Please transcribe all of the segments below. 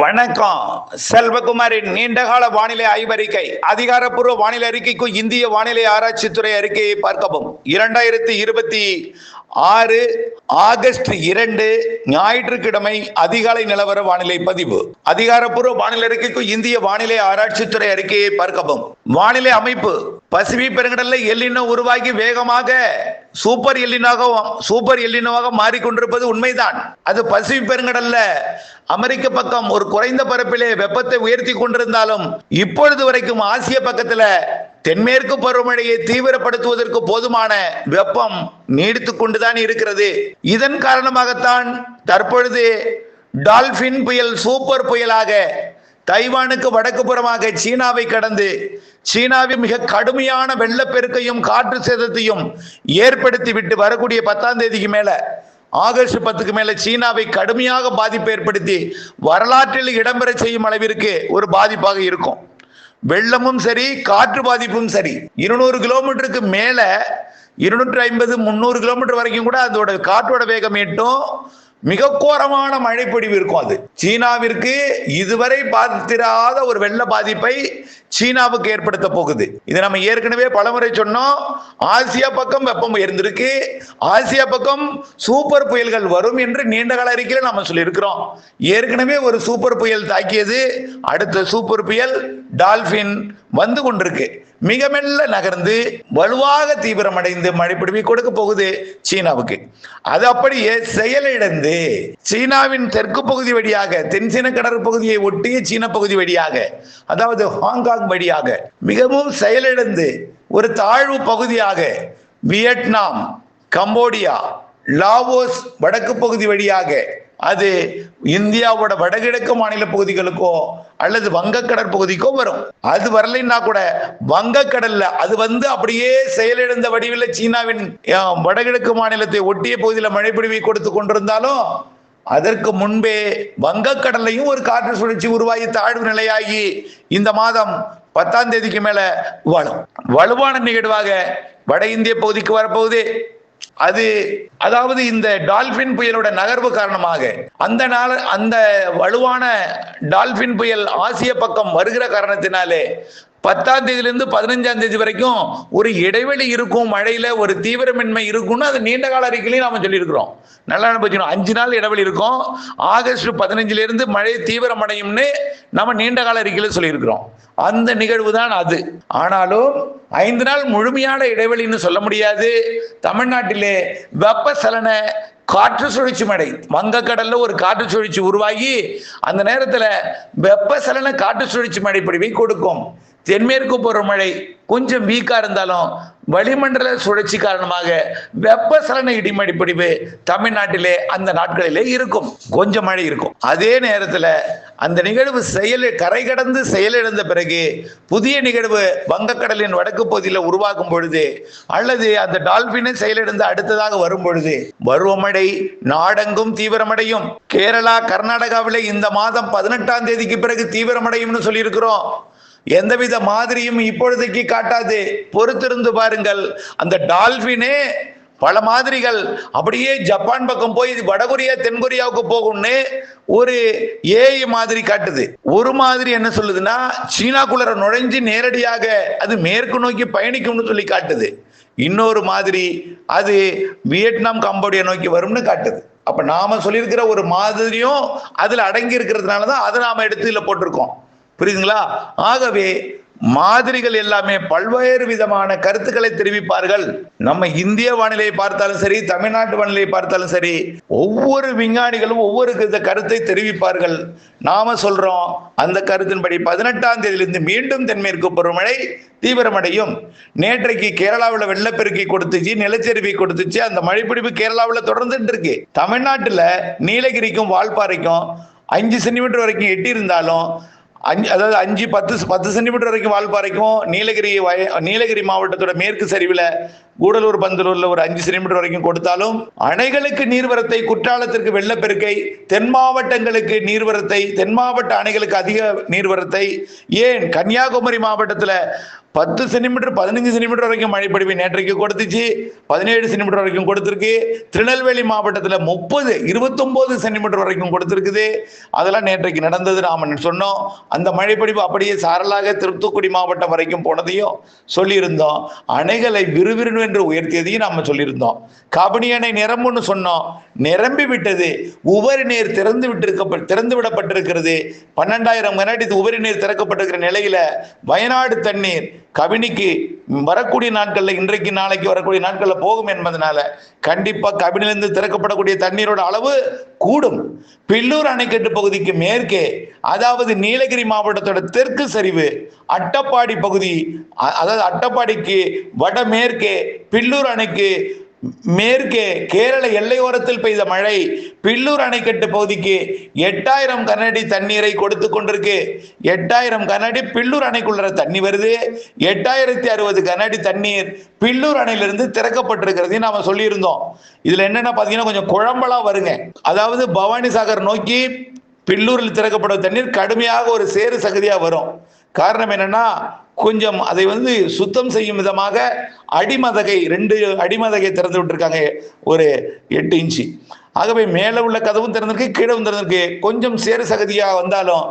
வணக்கம். செல்வகுமாரின் நீண்டகால வானிலை ஆய்வறிக்கை. அதிகாரப்பூர்வ வானிலை அறிக்கைக்கு இந்திய வானிலை ஆராய்ச்சித்துறை அறிக்கையை பார்க்கவும். 2026 ஆகஸ்ட் 2 ஞாயிற்றுக்கிழமை அதிகாலை நிலவர வானிலை பதிவு. அதிகாரப்பூர்வ வானிலை அறிக்கைக்கு இந்திய வானிலை ஆராய்ச்சித்துறை அறிக்கையை பார்க்கவும். வானிலை அமைப்பு: பசிபிக் பெருங்கடல்ல எல்லினோ உருவாகி வேகமாக சூப்பர் எல்லினோவாக மாறிக்கொண்டிருப்பது உண்மைதான். அது பசிபிக் பெருங்கடல்ல அமெரிக்க பக்கம் ஒரு குறைந்த பரப்பிலே வெப்பத்தை உயர்த்தி கொண்டிருந்தாலும் இப்பொழுது வரைக்கும் ஆசிய பக்கத்துல தென்மேற்கு பருவமழையை தீவிரப்படுத்துவதற்கு போதுமான வெப்பம் நீடித்துக் கொண்டுதான் இருக்கிறது. இதன் காரணமாகத்தான் தற்பொழுது டால்பின் புயல் சூப்பர் புயலாக தைவானுக்கு வடக்கு புறமாக சீனாவை கடந்து சீனாவில் மிக கடுமையான வெள்ளப்பெருக்கையும் காற்று சேதத்தையும் ஏற்படுத்தி விட்டு வரக்கூடிய 10ஆம் தேதிக்கு மேல ஆகஸ்ட் 10க்கு மேல சீனாவை கடுமையாக பாதிப்பு ஏற்படுத்தி வரலாற்றில் இடம்பெற செய்யும் அளவிற்கு ஒரு பாதிப்பாக இருக்கும். வெள்ளமும் சரி, காற்று பாதிப்பும் சரி. 200 கிலோமீட்டருக்கு மேல 250 300 கிலோமீட்டர் வரைக்கும் கூட அதோட காற்றோட வேகம் எட்டும். மிக கோரமான மழைப்பொழிவு இருக்கும். அது சீனாவிற்கு இதுவரை பாதித்திராத ஒரு வெள்ள பாதிப்பை சீனாவுக்கு ஏற்படுத்த போகுது. இதை நம்ம ஏற்கனவே பலமுறை சொன்னோம். ஆசியா பக்கம் வெப்பம் உயர்ந்திருக்கு, ஆசியா பக்கம் சூப்பர் புயல்கள் வரும் என்று நீண்டகால அறிக்கையில நம்ம சொல்லியிருக்கிறோம். ஏற்கனவே ஒரு சூப்பர் புயல் தாக்கியது. அடுத்த சூப்பர் புயல் டால்பின் வந்து கொண்டிருக்கு. மிக மெல்ல நகர்ந்து வலுவாக தீவிரமடைந்து மழைப்பிடிவை கொடுக்க போகுது சீனாவுக்கு. அது அப்படியே செயலிழந்து சீனாவின் தெற்கு பகுதி வழியாக தென்சீன கடற்பகுதியை ஒட்டிய சீன பகுதி வழியாக, அதாவது ஹாங்காங் வழியாக மிகவும் செயலிழந்து ஒரு தாழ்வு பகுதியாக வியட்நாம், கம்போடியா, லாவோஸ் வடக்கு பகுதி வழியாக அது இந்தியாவோட வடகிழக்கு மாநில பகுதிகளுக்கோ அல்லது வங்கக்கடல் பகுதிக்கோ வரும். அது வரலைன்னா கூட வங்கக்கடல்ல அது வந்து அப்படியே செயலிழந்த வடிவில் சீனாவின் வடகிழக்கு மாநிலத்தை ஒட்டிய பகுதியில் மழைப்பொழிவை கொடுத்து கொண்டிருந்தாலும் அதற்கு முன்பே வங்கக்கடல்லையும் ஒரு காற்று சுழற்சி உருவாகி தாழ்வு நிலையாகி இந்த மாதம் 10ஆம் தேதிக்கு மேல வலுவான நிகழ்வாக வட இந்திய பகுதிக்கு வரப்போகுது. அதாவது இந்த டால்பின் புயலோட நகர்வு காரணமாக அந்த வலுவான டால்பின் புயல் ஆசிய பக்கம் வருகிற காரணத்தினாலே 10ஆம் தேதியிலிருந்து 15ஆம் தேதி வரைக்கும் ஒரு இடைவெளி இருக்கும். மழையில ஒரு தீவிரமின்மை இருக்கும்னு அது நீண்ட கால அறிக்கையிலையும் நாம சொல்லியிருக்கிறோம். நல்லா அனுபவிக்கணும். 5 நாள் இடைவெளி இருக்கும். ஆகஸ்ட் 15ல இருந்து மழை தீவிரமடையும்னு நம்ம நீண்ட கால அறிக்கையில சொல்லியிருக்கிறோம். அந்த நிகழ்வு தான் அது. ஆனாலும் 5 நாள் முழுமையான இடைவெளின்னு சொல்ல முடியாது. தமிழ்நாட்டிலே வெப்பசலன காற்று சுழற்சி மழை, வங்கக்கடல்ல ஒரு காற்று சுழற்சி உருவாகி அந்த நேரத்தில் வெப்பசலன காற்று சுழற்சி மழை பொழிவை கொடுக்கும். தென்மேற்கு பருவமழை கொஞ்சம் வீக்கா இருந்தாலும் வளிமண்டல சுழற்சி காரணமாக வெப்பசலன இடிமழை பொழிவு தமிழ்நாட்டிலே அந்த நாட்களிலே இருக்கும். கொஞ்சம் மழை இருக்கும். அதே நேரத்தில் அந்த நிகழ்வு கரை கடந்து செயலிழந்த பிறகு புதிய நிகழ்வு வங்கக்கடலின் வடக்கு பகுதியில் உருவாகும் பொழுது அல்லது அந்த டால்பினை செயலிழந்து அடுத்ததாக வரும் பொழுது பருவமழை நாடெங்கும் தீவிரமடையும். கேரளா, கர்நாடகாவிலே இந்த மாதம் 18ஆம் தேதிக்கு பிறகு தீவிரமடையும்னு சொல்லியிருக்கிறோம். எந்தவித மாதிரியும் இப்பொழுதைக்கு காட்டாது. பொறுத்திருந்து பாருங்கள். அந்த டால்பினே பல மாதிரிகள் அப்படியே ஜப்பான் பக்கம் போய் வடகொரியா தென்கொரியாவுக்கு போகும்னு ஒரு ஏஐ மாதிரி காட்டுது. ஒரு மாதிரி என்ன சொல்லுதுன்னா சீனாக்குள்ள நுழைஞ்சு நேரடியாக அது மேற்கு நோக்கி பயணிக்கும்னு சொல்லி காட்டுது. இன்னொரு மாதிரி அது வியட்நாம், கம்போடியா நோக்கி வரும்னு காட்டுது. அப்ப நாம சொல்லியிருக்கிற ஒரு மாதிரியும் அதுல அடங்கி இருக்கிறதுனாலதான் அதை நாம எடுத்து இதுல போட்டிருக்கோம். புரியுதுங்களா? ஆகவே மாதிரிகள் எல்லாமே பல்வேறு விதமான கருத்துக்களை தெரிவிப்பார்கள். நம்ம இந்திய வானிலையை பார்த்தாலும் சரி, தமிழ்நாட்டு வானிலையை பார்த்தாலும் சரி, ஒவ்வொரு விஞ்ஞானிகளும் ஒவ்வொரு கருத்தை தெரிவிப்பார்கள். நாம சொல்றோம் அந்த கருத்தின்படி 18ஆம் தேதியிலிருந்து மீண்டும் தென்மேற்கு பருவமழை தீவிரமடையும். நேற்றைக்கு கேரளாவில் வெள்ளப்பெருக்கை கொடுத்துச்சு, நிலச்சரிவை கொடுத்துச்சு. அந்த மழைப்பிடிப்பு கேரளாவில் தொடர்ந்துட்டு இருக்கு. தமிழ்நாட்டுல நீலகிரிக்கும் வால்பாறைக்கும் 5 சென்டிமீட்டர் வரைக்கும் எட்டி இருந்தாலும் அதாவது 5-10 சென்டிமீட்டர் வரைக்கும் வால்பாறைக்கும் நீலகிரி மாவட்டத்தோட மேற்கு சரிவில் கூடலூர் பந்தலூர்ல ஒரு 5 சென்டிமீட்டர் வரைக்கும் கொடுத்தாலும் அணைகளுக்கு நீர்வரத்தை, குற்றாலத்திற்கு வெள்ளப்பெருக்கை, தென் மாவட்டங்களுக்கு நீர்வரத்தை, தென் மாவட்ட அணைகளுக்கு அதிக நீர்வரத்தை, ஏன் கன்னியாகுமரி மாவட்டத்தில் 10 சென்டிமீட்டர் 15 சென்டிமீட்டர் வரைக்கும் மழைப்பொழிவு நேற்றைக்கு கொடுத்துச்சு, 17 சென்டிமீட்டர் வரைக்கும் கொடுத்திருக்கு. திருநெல்வேலி மாவட்டத்தில் 29 சென்டிமீட்டர் வரைக்கும் கொடுத்திருக்குது. அதெல்லாம் நேற்றைக்கு நடந்தது நாம சொன்னோம். அந்த மழைப்பொழிவு அப்படியே சாரலாக தூத்துக்குடி மாவட்டம் வரைக்கும் போனதையும் சொல்லியிருந்தோம். அணைகளை விறுவிறு என்று உயர்த்தியதையும் நாம சொல்லியிருந்தோம். கபினி அணை நிரம்புன்னு சொன்னோம், நிரம்பி விட்டது. உபரி நீர் திறந்து விடப்பட்டிருக்கிறது. 12,000 கனஅடி உபரி நீர் திறக்கப்பட்டிருக்கிற நிலையில வயநாடு தண்ணீர் கபினிக்கு வரக்கூடிய நாட்கள்ல, இன்றைக்கு நாளைக்கு வரக்கூடிய நாட்கள்ல போகும் என்பதனால கண்டிப்பா கபினிலிருந்து திறக்கப்படக்கூடிய தண்ணீரோட அளவு கூடும். பில்லூர் அணைக்கட்டு பகுதிக்கு மேற்கே, அதாவது நீலகிரி மாவட்டத்தோட தெற்கு சரிவு, அட்டப்பாடி பகுதி, அதாவது அட்டப்பாடிக்கு வடமேற்கே, பில்லூர் அணைக்கு மேற்கே, கேரள எல்லையோரத்தில் பெய்த மழை பில்லூர் அணைக்கட்டு பகுதிக்கு 8,000 கனஅடி தண்ணீரை கொடுத்து கொண்டிருக்கு. 8,000 கனஅடி பில்லூர் அணைக்குள்ள தண்ணி வருது. 8,060 கனஅடி தண்ணீர் பில்லூர் அணையிலிருந்து திறக்கப்பட்டிருக்கிறது நாம சொல்லியிருந்தோம். இதுல என்னன்னா பாத்தீங்கன்னா கொஞ்சம் குழம்பலா வருங்க. அதாவது பவானி சாகர் நோக்கி பில்லூரில் திறக்கப்பட்ட தண்ணீர் கடுமையாக ஒரு சேறு சகதியா வரும். காரணம் என்னன்னா, கொஞ்சம் அதை சுத்தம் செய்யும் விதமாக அடிமதகை 2 அடிமதகை திறந்து விட்டுருக்காங்க, ஒரு 8 இன்ச்சு. ஆகவே மேல உள்ள கதவும் திறந்திருக்கு, கீழே திறந்திருக்கு. கொஞ்சம் சேறு சகதியா வந்தாலும்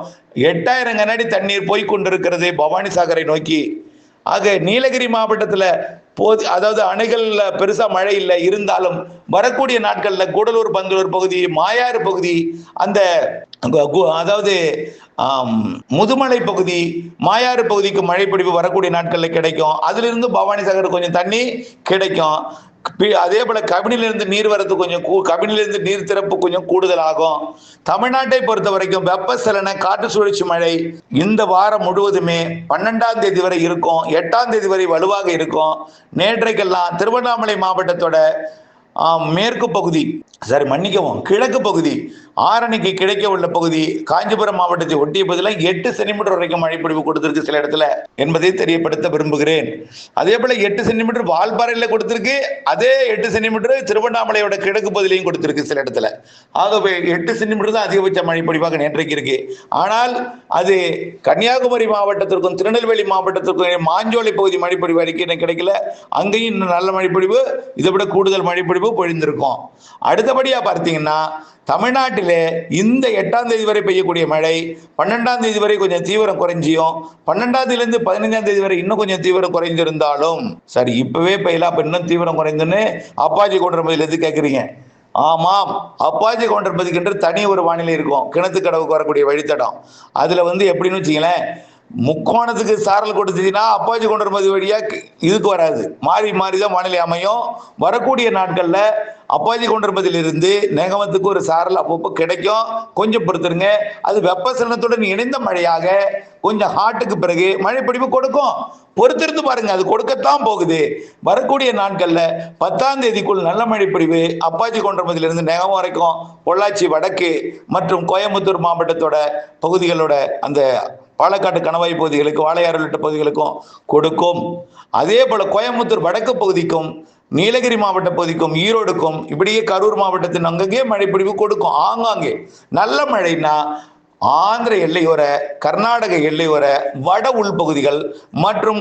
8,000 கனஅடி தண்ணீர் போய் கொண்டிருக்கிறது பவானி சாகரை நோக்கி. ஆக நீலகிரி மாவட்டத்தில் அதாவது அணைகள்ல பெருசா மழை இல்லை, இருந்தாலும் வரக்கூடிய நாட்கள்ல கூடலூர் பந்தலூர் பகுதி, மாயாறு பகுதி, அந்த அதாவது முதுமலை பகுதி, மாயாறு பகுதிக்கு மழைப்பொழிவு வரக்கூடிய நாட்கள்ல கிடைக்கும். அதுல இருந்து பவானி சாகர் கொஞ்சம் தண்ணி கிடைக்கும். அதே போல கபினிலிருந்து நீர் வரத்து கொஞ்சம் கபினிலிருந்து நீர் திறப்பு கொஞ்சம் கூடுதல் ஆகும். தமிழ்நாட்டை பொறுத்த வரைக்கும் வெப்பசலன காற்று சுழற்சி மழை இந்த வாரம் முழுவதுமே 12ஆம் தேதி வரை இருக்கும். 8ஆம் தேதி வரை வலுவாக இருக்கும். நேற்றைக்கெல்லாம் திருவண்ணாமலை மாவட்டத்தோட மேற்கு பகுதி, மன்னிக்கவும், கிழக்கு பகுதி, ஆரணிக்கு கிடைக்க உள்ள பகுதி, காஞ்சிபுரம் மாவட்டத்தை ஒட்டிய பகுதியில் 8 சென்டிமீட்டர் வரைக்கும் மழைப்பொழிவு கொடுத்திருக்கு சில இடத்துல என்பதை தெரியப்படுத்த விரும்புகிறேன். அதே போல 8 சென்டிமீட்டர் வால்பாறையில் கொடுத்திருக்கு. அதே 8 சென்டிமீட்டர் திருவண்ணாமலையோட கிழக்கு பகுதியிலையும் கொடுத்திருக்கு சில இடத்துல. ஆகவே 8 சென்டிமீட்டர் தான் அதிகபட்ச மழைப்பொழிவாக நேற்றைக்கு இருக்கு. ஆனால் அது கன்னியாகுமரி மாவட்டத்திற்கும் திருநெல்வேலி மாவட்டத்திற்கும் மாஞ்சோலை பகுதி மழைப்பொழிவு அறிக்கை கிடைக்கல. அங்கேயும் இன்னும் நல்ல மழைப்பொழிவு, இதை விட கூடுதல் மழைப்பொழிவு பொழிந்திருக்கும். அடுத்தபடியா பார்த்தீங்கன்னா, தமிழ்நாட்டிலே இந்த 8ஆம் தேதி வரை பெய்யக்கூடிய மழை 12ஆம் தேதி வரை கொஞ்சம் தீவிரம் குறைஞ்சியும், 12ஆம் தேதியிலிருந்து 15ஆம் தேதி வரை இன்னும் கொஞ்சம் தீவிரம் குறைஞ்சிருந்தாலும், சரி இப்பவே பெய்யலாம், அப்ப இன்னும் தீவிரம் குறைந்துன்னு அப்பாச்சி கவுண்டர் பதில் எது கேட்குறீங்க? ஆமாம், அப்பாச்சி கவுண்டர் பதிக்கின்ற தனி ஒரு வானிலை இருக்கும். கிணத்து கடவுக்கு வரக்கூடிய வழித்தடம் அதுல எப்படின்னு வச்சுங்களேன், முக்கோணத்துக்கு சாரல் கொடுத்தீங்கன்னா அப்பாச்சி கொண்டு மதி வழியா இதுக்கு வராது, மாறி மாறிதான் வானிலை அமையும். வரக்கூடிய நாட்கள்ல அப்பாச்சி கொண்டிருப்பதிலிருந்து நேகமத்துக்கு ஒரு சாரல் அப்பப்போ கிடைக்கும். கொஞ்சம் பொறுத்துருங்க. அது வெப்பசலனத்துடன் இணைந்த மழையாக கொஞ்சம் ஹாட்டுக்கு பிறகு மழைப்பொழிவு கொடுக்கும். பொறுத்திருந்து பாருங்க, அது கொடுக்கத்தான் போகுது. வரக்கூடிய நாட்கள்ல 10ஆம் தேதிக்குள் நல்ல மழைப்பொழிவு அப்பாச்சி கொண்டிருப்பதிலிருந்து நேகம் வரைக்கும், பொள்ளாச்சி வடக்கு மற்றும் கோயம்புத்தூர் மாவட்டத்தோட பகுதிகளோட அந்த பாலக்காட்டு கணவாய் பகுதிகளுக்கு, வாளையாறு உள்ளிட்ட பகுதிகளுக்கும் கொடுக்கும். அதே போல கோயம்புத்தூர் வடக்கு பகுதிக்கும், நீலகிரி மாவட்ட பகுதிக்கும், ஈரோடுக்கும், இப்படியே கரூர் மாவட்டத்தின் அங்கங்கே மழைப்பொழிவு கொடுக்கும். ஆங்காங்கே நல்ல மழைனா ஆந்திர எல்லையோர, கர்நாடக எல்லையோர வட உள்பகுதிகள் மற்றும்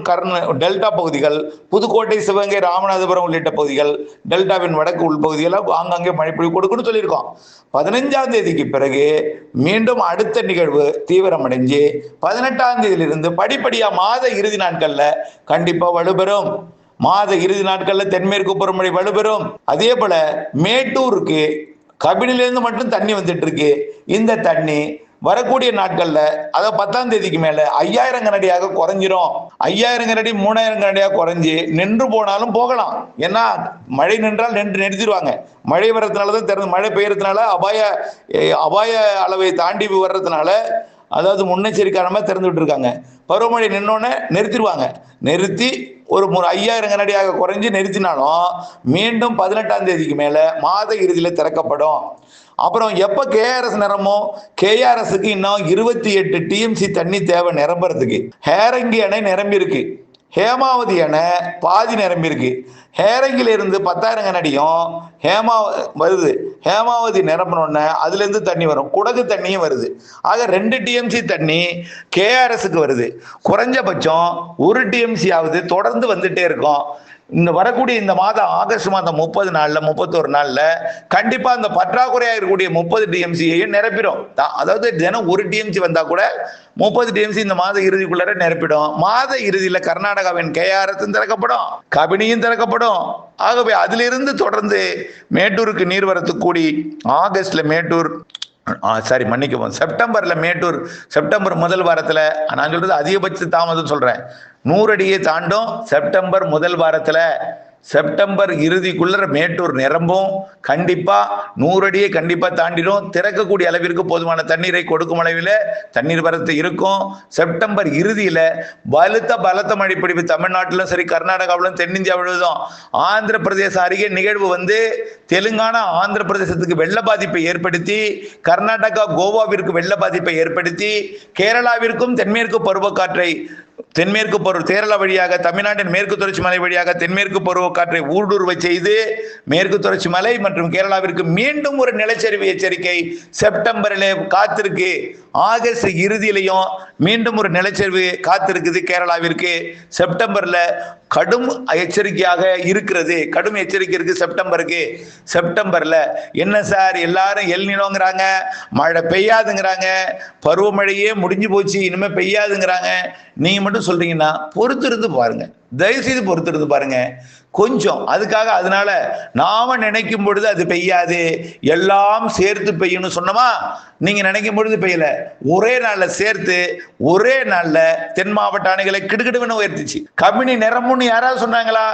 டெல்டா பகுதிகள், புதுக்கோட்டை, சிவகங்கை, ராமநாதபுரம் உள்ளிட்ட பகுதிகள், டெல்டாவின் வடக்கு உள்பகுதிகள் ஆங்காங்கே மழைப்பொழிவு கொடுக்குன்னு சொல்லியிருக்கோம். 15ஆம் தேதிக்கு பிறகு மீண்டும் அடுத்த நிகழ்வு தீவிரமடைஞ்சு 18ஆம் தேதியிலிருந்து படிப்படியா மாத இறுதி நாட்கள்ல கண்டிப்பா வலுப்பெறும். மாத இறுதி நாட்கள்ல தென்மேற்கு பருவமழை வலுப்பெறும். அதே போல மேட்டூருக்கு கபினிலிருந்து மட்டும் தண்ணி வந்துட்டு இருக்கு. இந்த தண்ணி வரக்கூடிய நாட்கள்ல, அதாவது 10ஆம் தேதிக்கு மேல 5000 கனஅடியாக குறைஞ்சிரும். 5000 கனஅடி 3000 கனஅடியாக குறைஞ்சி நின்று போனாலும் போகலாம். ஏன்னா மழை நின்றால் நிறுத்திடுவாங்க. மழை வர்றதுனாலதான் திறந்து, மழை பெய்யறதுனால அபாய அளவை தாண்டி வர்றதுனால, அதாவது முன்னெச்சரிக்கையானமா திறந்து விட்டு இருக்காங்க. பருவமழை நின்னோடனே நிறுத்திடுவாங்க. நிறுத்தி ஒரு 5000 கனஅடியாக குறைஞ்சி நிறுத்தினாலும் மீண்டும் 18ஆம் தேதிக்கு மேல மாத இறுதியில திறக்கப்படும். அப்புறம் எப்ப கேஆர்எஸ் நிரம்போ, கேஆர்எஸ்க்கு இன்னும் 28 டிஎம்சி தண்ணி தேவை நிரம்புறதுக்கு. ஹேரங்கி அணை நிரம்பி இருக்கு. ஹேமாவதி அணை பாதி நிரம்பியிருக்கு. ஹேரங்கில இருந்து 10,000 கனடியும் வருது. ஹேமாவதி நிரம்பினோடனே அதுல இருந்து தண்ணி வரும், குடகு தண்ணியும் வருது. ஆக 2 டிஎம்சி தண்ணி கேஆர்எஸ்க்கு வருது. குறைஞ்சபட்சம் 1 டிஎம்சி ஆகுது தொடர்ந்து வந்துட்டே இருக்கும். இந்த வரக்கூடிய இந்த மாதம் ஆகஸ்ட் மாதம் 30 நாள்ல 31 நாள்ல கண்டிப்பா இந்த பற்றாக்குறையா இருக்கக்கூடிய 30 டிஎம்சியையும் நிரப்பிடும். அதாவது தினம் 1 டிஎம்சி வந்தா கூட 30 டிஎம்சி இந்த மாத இறுதிக்குள்ள நிரப்பிடும். மாத இறுதியில கர்நாடகாவின் கேஆர்எஸ் திறக்கப்படும், கபினியும் திறக்கப்படும். ஆகவே அதிலிருந்து தொடர்ந்து மேட்டூருக்கு நீர்வரத்து கூடி ஆகஸ்ட்ல மேட்டூர் மன்னிக்கவும், செப்டம்பர்ல மேட்டூர் செப்டம்பர் முதல் வாரத்துல, நான் சொல்றது அதிகபட்ச தாமதம் சொல்றேன், 100 அடியை தாண்டும். செப்டம்பர் முதல் வாரத்துல, செப்டம்பர் இறுதிக்குள்ள மேட்டூர் நிரம்பும். கண்டிப்பா 100 அடியை கண்டிப்பா தாண்டிடும். திறக்கக்கூடிய அளவிற்கு போதுமான தண்ணீரை கொடுக்கும் அளவில் தண்ணீர் வரத்து இருக்கும். செப்டம்பர் இறுதியில பலத்த மழை பிடிப்பு தமிழ்நாட்டிலும் சரி, கர்நாடகாவிலும், தென்னிந்தியா முழுவதும், ஆந்திர பிரதேச அருகே நிகழ்வு வந்து தெலுங்கானா ஆந்திர பிரதேசத்துக்கு வெள்ள பாதிப்பை ஏற்படுத்தி, கர்நாடகா கோவாவிற்கு வெள்ள பாதிப்பை ஏற்படுத்தி, கேரளாவிற்கும் தென்மேற்கு பருவக்காற்றை கேரளா வழியாக தமிழ்நாட்டின் மேற்கு தொடர்ச்சி மலை வழியாக தென்மேற்கு பருவக்காற்றை ஊடுருவ செய்து மேற்கு தொடர்ச்சி மலை மற்றும் கேரளாவிற்கு மீண்டும் ஒரு நிலச்சரிவு எச்சரிக்கை செப்டம்பரிலே காத்திருக்கு. ஆகஸ்ட் இறுதியிலையும் மீண்டும் ஒரு நிலச்சரிவு காத்திருக்குது கேரளாவிற்கு. செப்டம்பர்ல கடும் எச்சரிக்கையாக இருக்கிறது. கடும் எச்சரிக்கை இருக்கு செப்டம்பருக்கு. செப்டம்பர்ல என்ன சார் எல்லாரும் எல் நினோங்கிறாங்க, மழை பெய்யாதுங்கிறாங்க, பருவமழையே முடிஞ்சு போச்சு இனிமே பெய்யாதுங்கிறாங்க. நீங்க மட்டும் சொல்றீங்கன்னா பொறுத்திருந்து பாருங்க, தயவுசெய்து பொறுத்திருந்து பாருங்க கொஞ்சம். அதுக்காக அதனால நாம நினைக்கும் பொழுது அது பெய்யாது, எல்லாம் சேர்த்து பெய்யணும் சொன்னமா, நீங்க நினைக்கும் பொழுது பெய்யல. ஒரே நாள்ல சேர்த்து ஒரே நாள்ல தென் மாவட்ட அணைகளை கிடுகிடுன்னு உயர்த்திச்சு. கபினி நிரம்பும்னு யாராவது சொன்னாங்களா?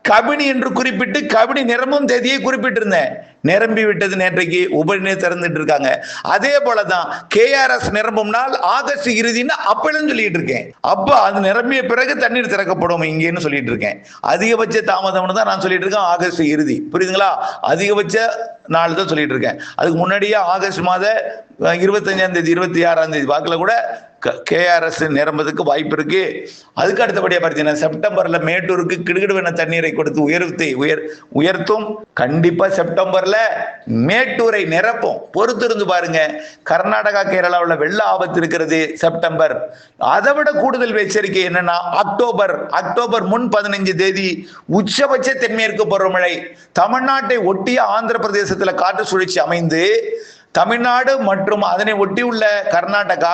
கபினி என்று குறிப்பிட்டு கபினி நிரம்பும் தேதியை குறிப்பிட்டிருந்தேன். நிரம்பி விட்டது. நேற்றைக்கு உபரிநீர் திறந்துட்டு இருக்காங்க. அதே போலதான் கேஆர்எஸ் நிரம்பும் நாள் ஆகஸ்ட் இறுதின்னு அப்பன்னு சொல்லிட்டு இருக்கேன். அப்ப அது நிரம்பிய பிறகு தண்ணீர் திறக்கப்படும் இங்கேன்னு சொல்லிட்டு இருக்கேன். அதிகபட்ச தாமதம்னு தான் நான் சொல்லிட்டு இருக்கேன். ஆகஸ்ட் இறுதி, புரியுதுங்களா? அதிகபட்ச நாள் தான் சொல்லிட்டு இருக்கேன். அதுக்கு முன்னாடியே ஆகஸ்ட் மாத 25ஆம் தேதி 26ஆம் தேதி வாக்குல கூட கேஆர்எஸ் நிரம்பதுக்கு வாய்ப்பு இருக்கு. அதுக்கு அடுத்தபடியா பார்த்தீங்கன்னா செப்டம்பர்ல மேட்டூருக்கு கிடுகிடுவென தண்ணீரை கொடுத்து உயர்த்தும். கண்டிப்பா செப்டம்பர்ல மேட்டூரை நிரப்பும். பொறுத்திருந்து பாருங்க. கர்நாடகா கேரளாவில் வெள்ள ஆபத்து இருக்கிறது செப்டம்பர். அதை விட கூடுதல் எச்சரிக்கை என்னன்னா அக்டோபர் முன் 15 தேதி உச்சபட்ச தென்மேற்கு பருவமழை தமிழ்நாட்டை ஒட்டிய ஆந்திர பிரதேசத்துல காற்று சுழற்சி அமைந்து தமிழ்நாடு மற்றும் அதனை ஒட்டியுள்ள கர்நாடகா,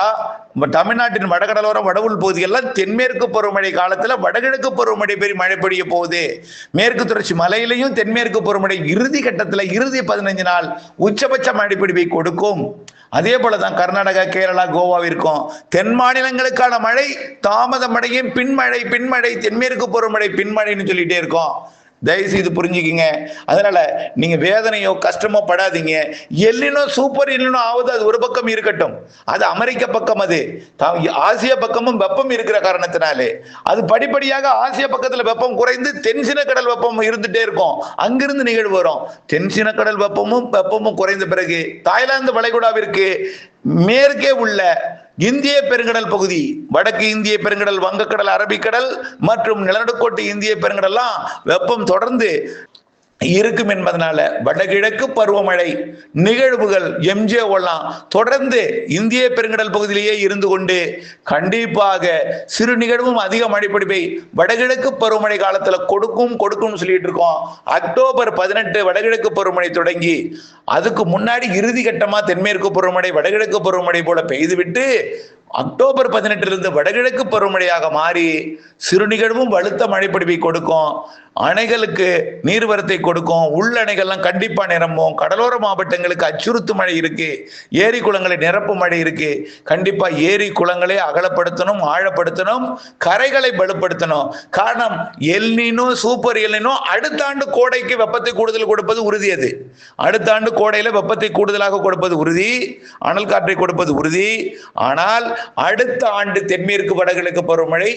தமிழ்நாட்டின் வடகடலோரம் வடவுள் பகுதியெல்லாம் தென்மேற்கு பருவமழை காலத்துல வடகிழக்கு பருவமழை பெரிய மழை பொழிய போகுது. மேற்கு தொடர்ச்சி மலையிலையும் தென்மேற்கு பருவமழை இறுதி கட்டத்துல இறுதி 15 நாள் உச்சபட்ச மழை பொழிவை கொடுக்கும். அதே போலதான் கர்நாடகா, கேரளா, கோவாவிற்கும் தென் மாநிலங்களுக்கான மழை தாமதமடையும். பின்மழை தென்மேற்கு பருவமழை பின்மழைன்னு சொல்லிட்டே இருக்கோம். தயவுசெய்து புரிஞ்சுக்கிங்க. அதனால நீங்க வேதனையோ கஷ்டமோ படாதீங்க. எல்லினோ சூப்பர் எல்லினோ ஆகுது, அது ஒரு பக்கம் இருக்கட்டும். அது அமெரிக்க பக்கம், அது ஆசிய பக்கமும் வெப்பம் இருக்கிற காரணத்தினாலே அது படிப்படியாக ஆசிய பக்கத்துல வெப்பம் குறைந்து தென்சின கடல் வெப்பம் இருந்துட்டே இருக்கும். அங்கிருந்து நிகழ்வு வரும். தென்சின கடல் வெப்பமும் குறைந்த பிறகு தாய்லாந்து வளைகுடாவிற்கு மேற்கே உள்ள இந்திய பெருங்கடல் பகுதி, வடக்கு இந்திய பெருங்கடல், வங்கக்கடல், அரபிக்கடல் மற்றும் நிலநடுக்கோட்டு இந்திய பெருங்கடல்லாம் வெப்பம் தொடர்ந்து இருக்கும் என்பதனால வடகிழக்கு பருவமழை நிகழ்வுகள் எம்ஜேஓலாம் தொடர்ந்து இந்திய பெருங்கடல் பகுதியிலேயே இருந்து கொண்டு கண்டிப்பாக சிறு நிகழ்வும் அதிக மழைப்பிடிப்பை வடகிழக்கு பருவமழை காலத்துல கொடுக்கும் சொல்லிட்டு இருக்கோம். அக்டோபர் 18 வடகிழக்கு பருவமழை தொடங்கி அதுக்கு முன்னாடி இறுதி கட்டமா தென்மேற்கு பருவமழை வடகிழக்கு பருவமழை போல பெய்துவிட்டு அக்டோபர் 18 வடகிழக்கு பருவமழையாக மாறி சிறு நிகழ்வும் வலுத்த மழைப்பிடிப்பை கொடுக்கும். அணைகளுக்கு நீர்வரத்தை கொடுக்கும். உள்ளணைகள்லாம் கண்டிப்பா நிரம்பும். கடலோர மாவட்டங்களுக்கு அச்சுறுத்து மழை இருக்கு. ஏரி குளங்களை நிரப்பு மழை இருக்கு. கண்டிப்பா ஏரி குளங்களை அகலப்படுத்தணும், ஆழப்படுத்தணும், கரைகளை வலுப்படுத்தணும். காரணம் எல்னினோ சூப்பர் எல்னினோ அடுத்த ஆண்டு கோடைக்கு வெப்பத்தை கூடுதல் கொடுப்பது உறுதி. அது அடுத்த ஆண்டு கோடையில வெப்பத்தை கூடுதலாக கொடுப்பது உறுதி, அனல் காற்றை கொடுப்பது உறுதி. ஆனால் அடுத்த ஆண்டு தென்மேற்கு வடகிழக்கு பருவமழை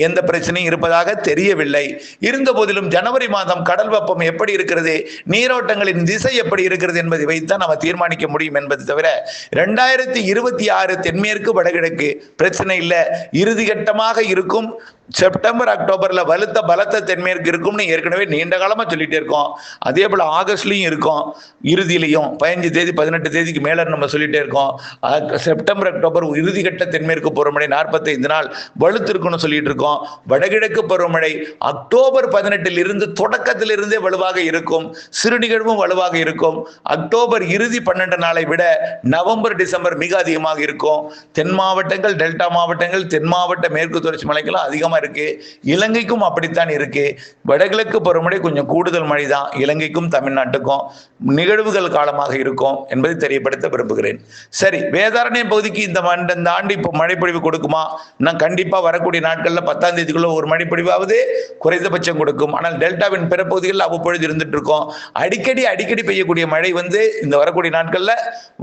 எந்த பிரச்சனையும் இருப்பதாக தெரியவில்லை. இருந்த போதிலும் ஜனவரி மாதம் கடல் வெப்பம் எப்படி இருக்கிறது, நீரோட்டங்களின் திசை எப்படி இருக்கிறது என்பதை வைத்தான் நம்ம தீர்மானிக்க முடியும் என்பது தவிர 2026 தென்மேற்கு வடகிழக்கு பிரச்சனை இல்லை. இறுதி கட்டமாக இருக்கும். செப்டம்பர் அக்டோபர்ல வலுத்த பலத்த தென்மேற்கு இருக்கும்னு ஏற்கனவே நீண்ட காலமா சொல்லிட்டே இருக்கோம். அதே போல ஆகஸ்ட்லயும் இருக்கும், இறுதியிலையும் 15 தேதி 18 தேதிக்கு மேல நம்ம சொல்லிட்டே இருக்கோம். செப்டம்பர் அக்டோபர் இறுதிக்கட்ட தென்மேற்கு பருவமழை 45 நாள் வலுத்து இருக்குன்னு சொல்லிட்டு இருக்கோம். வடகிழக்கு பருவமழை அக்டோபர் 18 இருந்து தொடக்கத்திலிருந்தே வலுவாக இருக்கும், சிறு நிகழ்வும் வலுவாக இருக்கும். அக்டோபர் இறுதி 12 நாளை விட நவம்பர் டிசம்பர் மிக அதிகமாக இருக்கும். தென் மாவட்டங்கள், டெல்டா மாவட்டங்கள், தென் மாவட்ட மேற்கு தொடர்ச்சி மலைக்கெல்லாம் அதிகமா இருக்கு. இலங்கைக்கும் அப்படித்தான் இருக்கு. வடகிழக்கு பருவமழை கொஞ்சம் கூடுதல் மழை தான் இலங்கைக்கும் தமிழ்நாட்டுக்கும் நிகழ்வுகள் காலமாக இருக்கும் என்பதை தெரியப்படுத்த விரும்புகிறேன். சரி, வேதாரண்யம் பகுதிக்கு இந்த ஆண்டு இப்போ மழைப்பொழிவு கொடுக்குமா? நான் கண்டிப்பா வரக்கூடிய நாட்கள்ல 10ஆம் தேதிக்குள்ள ஒரு மழைப்பொழிவாவது குறைந்தபட்சம் கொடுக்கும். ஆனால் டெல்டாவின் பிற பகுதிகளில் அவ்வப்பொழுது இருந்துட்டு இருக்கோம். அடிக்கடி பெய்யக்கூடிய மழை இந்த வரக்கூடிய நாட்கள்ல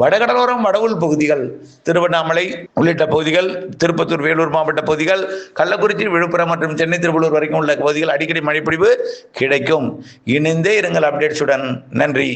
வடகடலோரம், வடவுள் பகுதிகள், திருவண்ணாமலை உள்ளிட்ட பகுதிகள், திருப்பத்தூர், வேலூர் மாவட்ட பகுதிகள், கள்ளக்குறிச்சி, விழுப்புரம் மற்றும் சென்னை, திருவள்ளூர் வரைக்கும் உள்ள பகுதிகள் அடிக்கடி மழைப்பொழிவு கிடைக்கும். இணைந்தே இருங்கள் அப்டேட்ஸுடன். நன்றி.